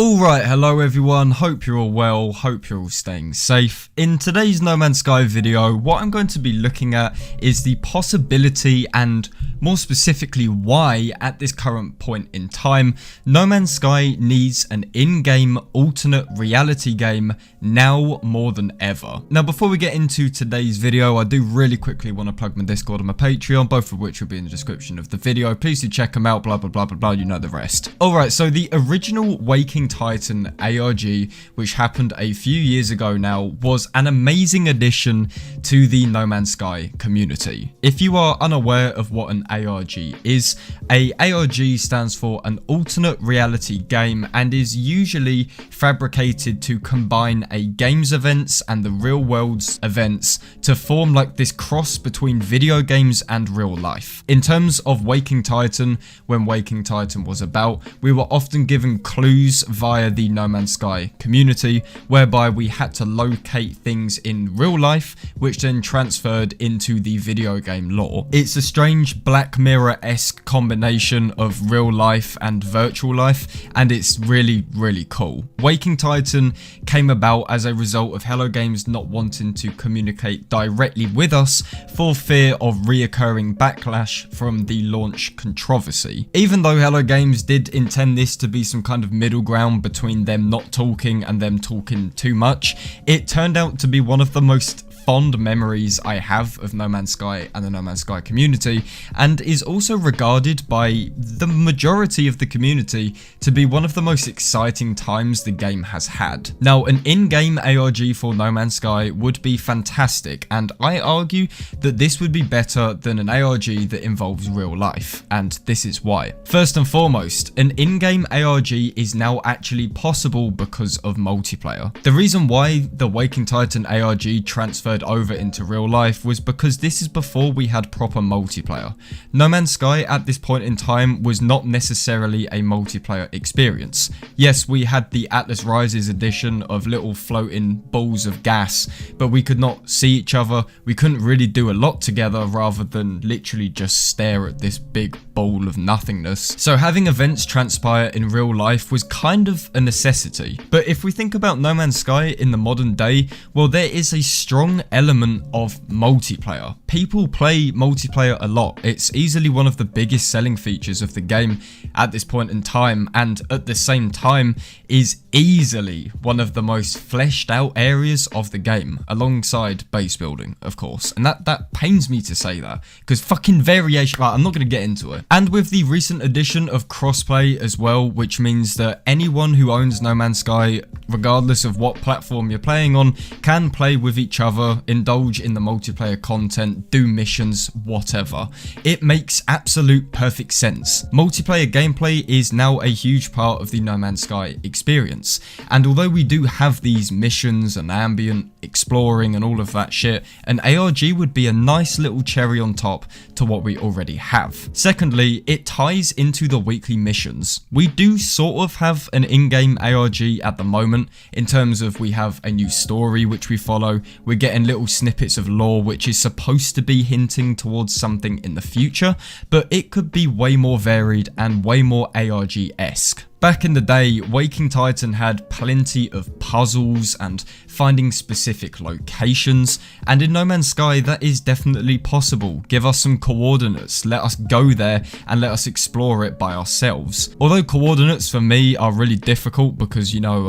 Alright, hello everyone, hope you're all well, hope you're all staying safe. In today's No Man's Sky video, what I'm going to be looking at is the possibility and more specifically why at this current point in time, No Man's Sky needs an in-game alternate reality game now more than ever. Now before we get into today's video, I do really quickly want to plug my Discord and my Patreon, both of which will be in the description of the video. Please do check them out, blah blah blah blah blah, you know the rest. Alright, so the original Waking Titan ARG, which happened a few years ago now, was an amazing addition to the No Man's Sky community. If you are unaware of what an ARG is, a ARG stands for an alternate reality game and is usually fabricated to combine a game's events and the real world's events to form like this cross between video games and real life. In terms of Waking Titan, when Waking Titan was about, we were often given clues via the No Man's Sky community, whereby we had to locate things in real life, which then transferred into the video game lore. It's a strange Black Mirror-esque combination of real life and virtual life, and it's really cool. Waking Titan came about as a result of Hello Games not wanting to communicate directly with us for fear of reoccurring backlash from the launch controversy. Even though Hello Games did intend this to be some kind of middle ground between them not talking and them talking too much, it turned out to be one of the most fond memories I have of No Man's Sky and the No Man's Sky community, and is also regarded by the majority of the community to be one of the most exciting times the game has had. Now, an in-game ARG for No Man's Sky would be fantastic, and I argue that this would be better than an ARG that involves real life, and this is why. First and foremost, an in-game ARG is now actually possible because of multiplayer. The reason why the Waking Titan ARG transferred over into real life was because this is before we had proper multiplayer. No Man's Sky at this point in time was not necessarily a multiplayer experience. Yes, we had the Atlas Rises edition of little floating balls of gas, but we could not see each other. We couldn't really do a lot together rather than literally just stare at this big ball of nothingness. So having events transpire in real life was kind of a necessity. But if we think about No Man's Sky in the modern day, well, there is a strong element of multiplayer. People play multiplayer a lot. It's easily one of the biggest selling features of the game at this point in time, and at the same time is easily one of the most fleshed out areas of the game, alongside base building, of course. And that pains me to say that, because fucking variation, well, I'm not going to get into it. And with the recent addition of crossplay as well, which means that anyone who owns No Man's Sky, regardless of what platform you're playing on, can play with each other, indulge in the multiplayer content, do missions, whatever. It makes absolute perfect sense. Multiplayer gameplay is now a huge part of the No Man's Sky experience, and although we do have these missions and ambient exploring and all of that shit, an ARG would be a nice little cherry on top to what we already have. Secondly, it ties into the weekly missions. We do sort of have an in-game ARG at the moment, in terms of we have a new story which we follow, we're getting little snippets of lore which is supposed to be hinting towards something in the future, but it could be way more varied and way more ARG-esque. Back in the day, Waking Titan had plenty of puzzles and finding specific locations, and in No Man's Sky that is definitely possible. Give us some coordinates, let us go there and let us explore it by ourselves. Although coordinates for me are really difficult because, you know,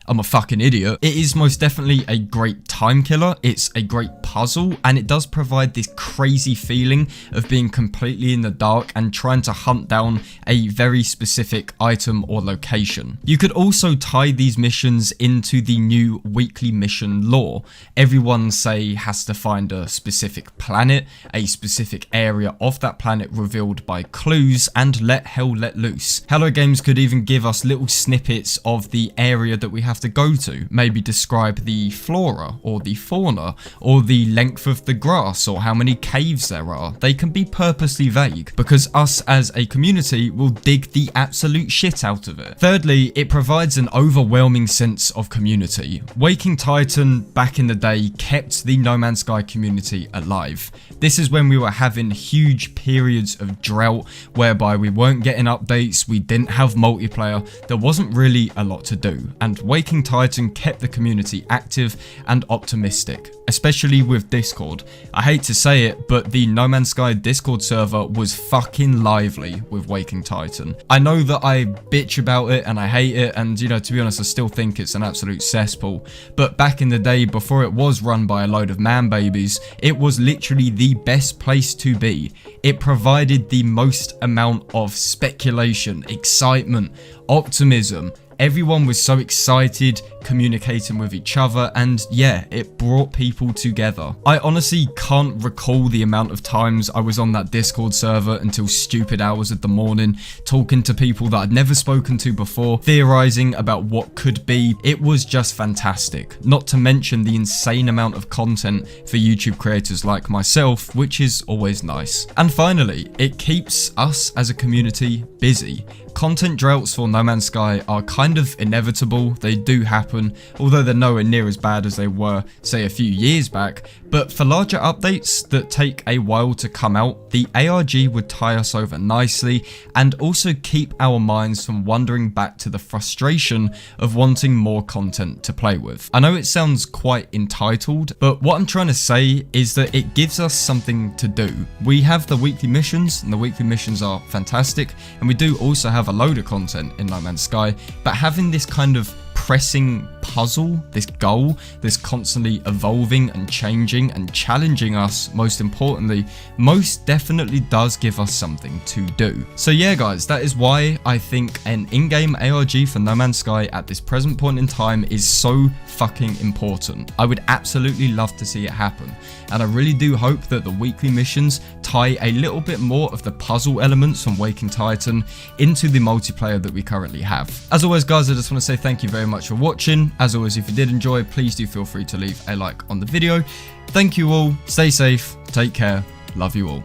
I'm a fucking idiot. It is most definitely a great time killer, it's a great puzzle, and it does provide this crazy feeling of being completely in the dark and trying to hunt down a very specific item or location. You could also tie these missions into the new weekly mission lore. Everyone, say, has to find a specific planet, a specific area of that planet revealed by clues, and let hell let loose. Hello Games could even give us little snippets of the area that we have have to go to. Maybe describe the flora or the fauna or the length of the grass or how many caves there are. They can be purposely vague because us as a community will dig the absolute shit out of it. Thirdly, it provides an overwhelming sense of community. Waking Titan back in the day kept the No Man's Sky community alive. This is when we were having huge periods of drought whereby we weren't getting updates, we didn't have multiplayer, there wasn't really a lot to do, and Waking Titan kept the community active and optimistic, especially with Discord. I hate to say it, but the No Man's Sky Discord server was fucking lively with Waking Titan. I know that I bitch about it and I hate it, and you know, to be honest, I still think it's an absolute cesspool, but back in the day, before it was run by a load of man babies, it was literally the best place to be. It provided the most amount of speculation, excitement, optimism. Everyone was so excited, communicating with each other, and yeah, it brought people together. I honestly can't recall the amount of times I was on that Discord server until stupid hours of the morning, talking to people that I'd never spoken to before, theorizing about what could be. It was just fantastic. Not to mention the insane amount of content for YouTube creators like myself, which is always nice. And finally, it keeps us as a community busy. Content droughts for No Man's Sky are kind of inevitable, they do happen, although they're nowhere near as bad as they were, say, a few years back. But for larger updates that take a while to come out, the ARG would tie us over nicely and also keep our minds from wandering back to the frustration of wanting more content to play with. I know it sounds quite entitled, but what I'm trying to say is that it gives us something to do. We have the weekly missions, and the weekly missions are fantastic, and we do also have a load of content in No Man's Sky, but having this kind of pressing puzzle, this goal, this constantly evolving and changing and challenging us, most importantly, most definitely does give us something to do. So yeah guys, that is why I think an in-game ARG for No Man's Sky at this present point in time is so fucking important. I would absolutely love to see it happen, and I really do hope that the weekly missions tie a little bit more of the puzzle elements from Waking Titan into the multiplayer that we currently have. As always guys, I just want to say thank you very much for watching. As always, if you did enjoy, please do feel free to leave a like on the video. Thank you all, stay safe, take care, love you all.